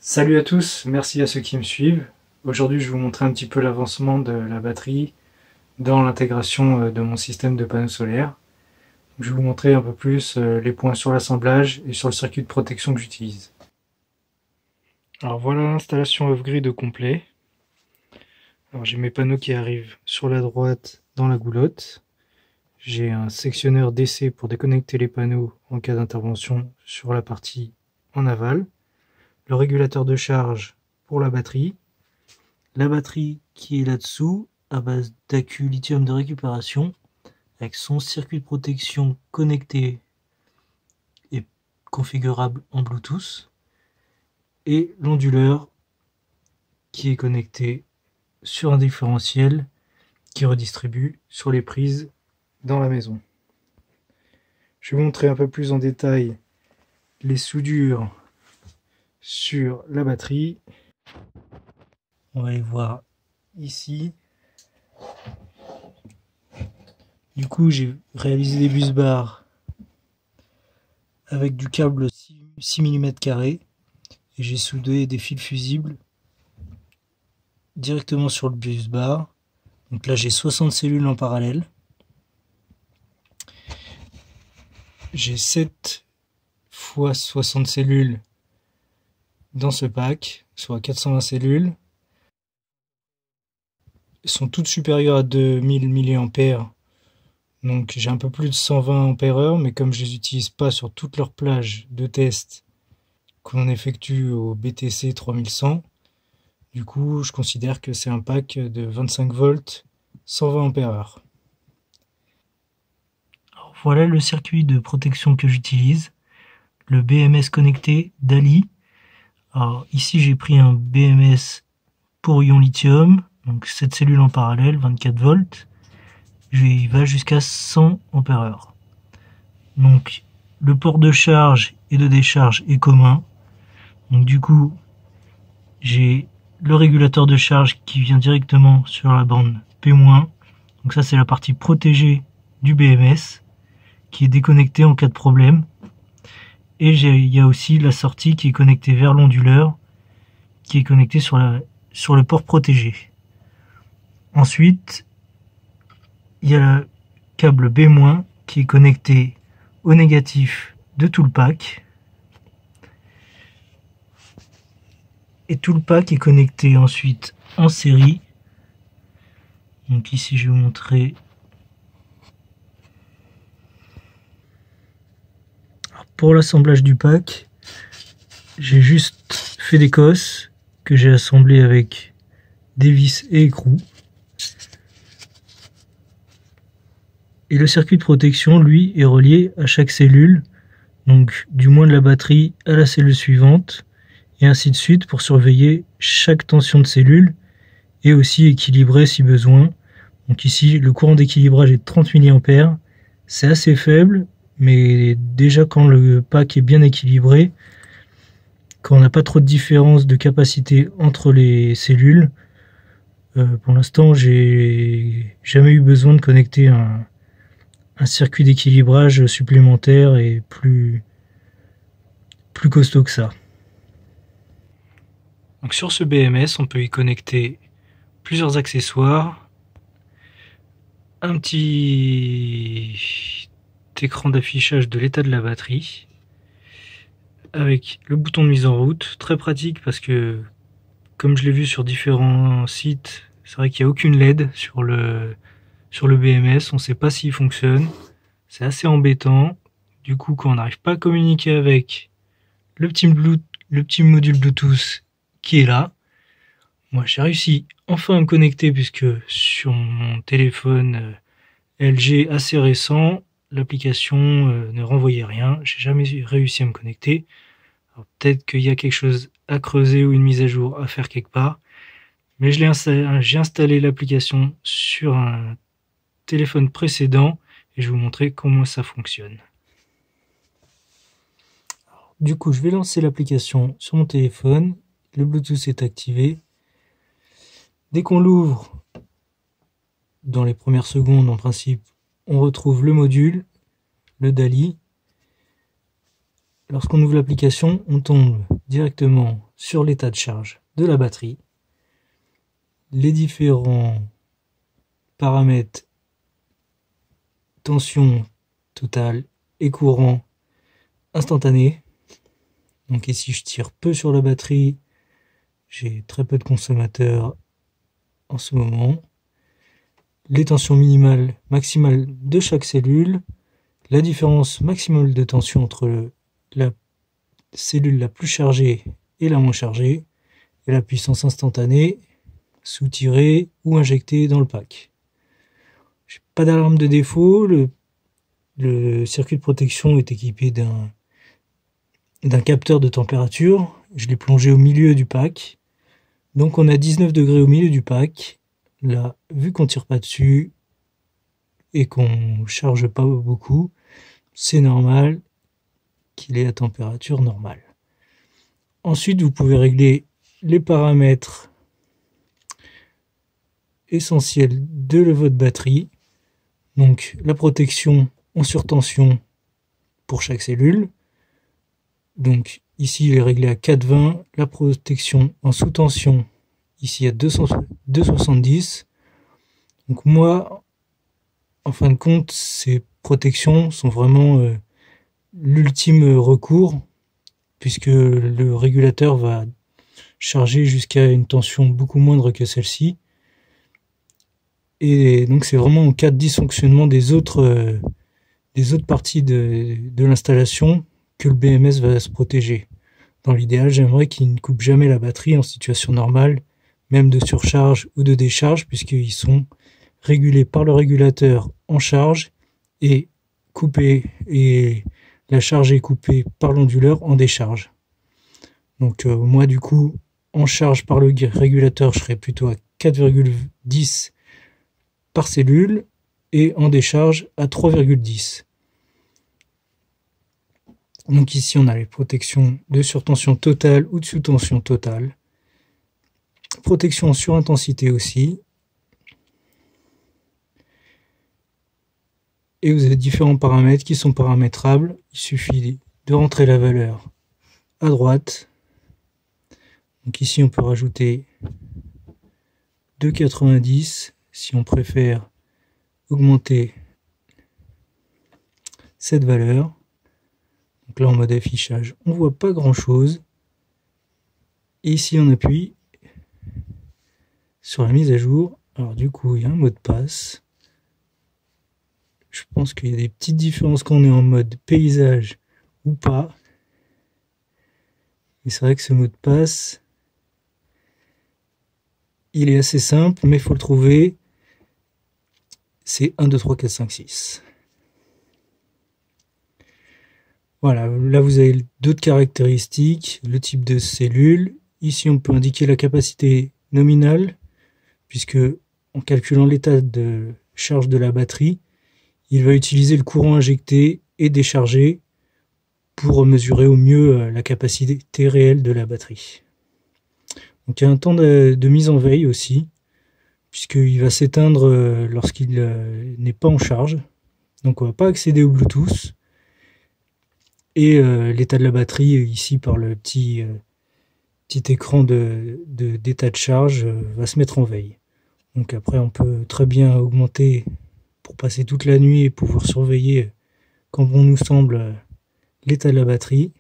Salut à tous, merci à ceux qui me suivent. Aujourd'hui, je vais vous montrer un petit peu l'avancement de la batterie dans l'intégration de mon système de panneaux solaires. Je vais vous montrer un peu plus les points sur l'assemblage et sur le circuit de protection que j'utilise. Alors voilà l'installation off-grid au complet. Alors j'ai mes panneaux qui arrivent sur la droite dans la goulotte. J'ai un sectionneur DC pour déconnecter les panneaux en cas d'intervention sur la partie en aval. Le régulateur de charge pour la batterie qui est là-dessous à base d'accu lithium de récupération avec son circuit de protection connecté et configurable en Bluetooth, et l'onduleur qui est connecté sur un différentiel qui redistribue sur les prises dans la maison. Je vais vous montrer un peu plus en détail les soudures sur la batterie. On va les voir ici. Du coup, j'ai réalisé des bus bars avec du câble 6 mm carré et j'ai soudé des fils fusibles directement sur le bus bar. Donc là, j'ai 60 cellules en parallèle. J'ai 7 x 60 cellules dans ce pack, soit 420 cellules. Elles sont toutes supérieures à 2000 mAh, donc j'ai un peu plus de 120 Ah, mais comme je les utilise pas sur toutes leurs plages de test que l'on effectue au BTC 3100, du coup je considère que c'est un pack de 25 volts 120 Ah. Alors, voilà le circuit de protection que j'utilise, le BMS connecté DALI. Alors ici j'ai pris un BMS pour ion lithium, donc 7 cellules en parallèle, 24 volts. Il va jusqu'à 100 Ah. Donc le port de charge et de décharge est commun. Donc du coup j'ai le régulateur de charge qui vient directement sur la bande P-. Donc ça c'est la partie protégée du BMS qui est déconnectée en cas de problème. Et il y a aussi la sortie qui est connectée vers l'onduleur qui est connectée sur le port protégé. Ensuite, il y a le câble B- qui est connecté au négatif de tout le pack. Et tout le pack est connecté ensuite en série. Donc ici je vais vous montrer. Alors pour l'assemblage du pack, j'ai juste fait des cosses que j'ai assemblées avec des vis et écrous. Et le circuit de protection, lui, est relié à chaque cellule, donc du moins de la batterie à la cellule suivante, et ainsi de suite pour surveiller chaque tension de cellule et aussi équilibrer si besoin. Donc ici, le courant d'équilibrage est de 30 mA, c'est assez faible, mais déjà quand le pack est bien équilibré, quand on n'a pas trop de différence de capacité entre les cellules, pour l'instant, j'ai jamais eu besoin de connecter un circuit d'équilibrage supplémentaire et plus costaud que ça. Donc sur ce BMS, on peut y connecter plusieurs accessoires, un petit écran d'affichage de l'état de la batterie, avec le bouton de mise en route, très pratique parce que, comme je l'ai vu sur différents sites, c'est vrai qu'il n'y a aucune LED sur le BMS, on ne sait pas s'il fonctionne, c'est assez embêtant. Du coup, quand on n'arrive pas à communiquer avec le petit module Bluetooth qui est là, moi j'ai réussi enfin à me connecter puisque sur mon téléphone LG assez récent, l'application ne renvoyait rien, j'ai jamais réussi à me connecter. Peut-être qu'il y a quelque chose à creuser ou une mise à jour à faire quelque part, mais j'ai installé l'application sur un téléphone précédent et je vais vous montrer comment ça fonctionne. Alors, du coup, je vais lancer l'application sur mon téléphone, le Bluetooth est activé. Dès qu'on l'ouvre, dans les premières secondes en principe, on retrouve le module, le DALI. Lorsqu'on ouvre l'application, on tombe directement sur l'état de charge de la batterie, les différents paramètres tension totale et courant instantané. Donc ici je tire peu sur la batterie, j'ai très peu de consommateurs en ce moment. Les tensions minimales, maximales de chaque cellule, la différence maximale de tension entre la cellule la plus chargée et la moins chargée, et la puissance instantanée soutirée ou injectée dans le pack. J'ai pas d'alarme de défaut, le circuit de protection est équipé d'un capteur de température, je l'ai plongé au milieu du pack, donc on a 19 degrés au milieu du pack. Là, vu qu'on tire pas dessus et qu'on charge pas beaucoup, c'est normal qu'il est à température normale. Ensuite, vous pouvez régler les paramètres essentiels de votre batterie. Donc la protection en surtension pour chaque cellule. Donc ici il est réglé à 420, la protection en sous-tension ici à 270. Donc moi, en fin de compte, ces protections sont vraiment l'ultime recours, puisque le régulateur va charger jusqu'à une tension beaucoup moindre que celle-ci. Et donc c'est vraiment en cas de dysfonctionnement des autres parties de l'installation que le BMS va se protéger. Dans l'idéal, j'aimerais qu'il ne coupe jamais la batterie en situation normale, même de surcharge ou de décharge, puisqu'ils sont régulés par le régulateur en charge et coupés, et la charge est coupée par l'onduleur en décharge. Donc moi du coup, en charge par le régulateur, je serais plutôt à 4,10 par cellule et en décharge à 3,10. Donc ici on a les protections de surtension totale ou de sous-tension totale. Protection en surintensité aussi. Et vous avez différents paramètres qui sont paramétrables. Il suffit de rentrer la valeur à droite. Donc ici on peut rajouter 2,90 si on préfère augmenter cette valeur. Donc là en mode affichage on voit pas grand chose. Et ici on appuie sur la mise à jour. Alors du coup il y a un mot de passe. Je pense qu'il y a des petites différences quand on est en mode paysage ou pas. Et c'est vrai que ce mot de passe, il est assez simple, mais il faut le trouver. C'est 1, 2, 3, 4, 5, 6. Voilà, là vous avez d'autres caractéristiques, le type de cellule. Ici on peut indiquer la capacité nominale, puisque en calculant l'état de charge de la batterie, il va utiliser le courant injecté et déchargé pour mesurer au mieux la capacité réelle de la batterie. Donc il y a un temps de mise en veille aussi, puisqu'il va s'éteindre lorsqu'il n'est pas en charge. Donc on ne va pas accéder au Bluetooth. Et l'état de la batterie, ici par le petit écran d'état de charge, va se mettre en veille. Donc après on peut très bien augmenter pour passer toute la nuit et pouvoir surveiller quand bon nous semble l'état de la batterie.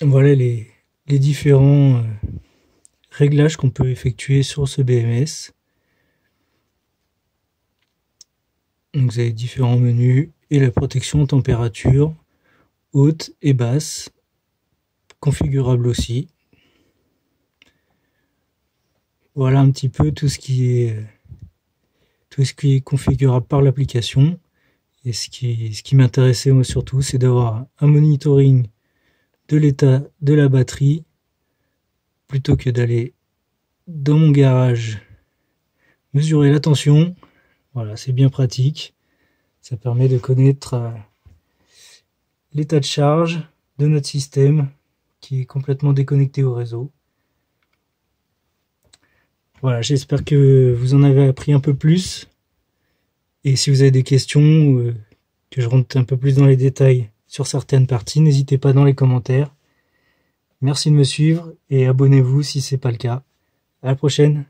Voilà les différents réglages qu'on peut effectuer sur ce BMS. Donc vous avez différents menus et la protection température haute et basse, configurable aussi. Voilà un petit peu tout ce qui est configurable par l'application. Et ce qui m'intéressait moi surtout, c'est d'avoir un monitoring de l'état de la batterie plutôt que d'aller dans mon garage mesurer la tension. Voilà, c'est bien pratique. Ça permet de connaître l'état de charge de notre système qui est complètement déconnecté au réseau. Voilà, j'espère que vous en avez appris un peu plus. Et si vous avez des questions, que je rentre un peu plus dans les détails sur certaines parties, n'hésitez pas dans les commentaires. Merci de me suivre et abonnez-vous si c'est pas le cas. À la prochaine.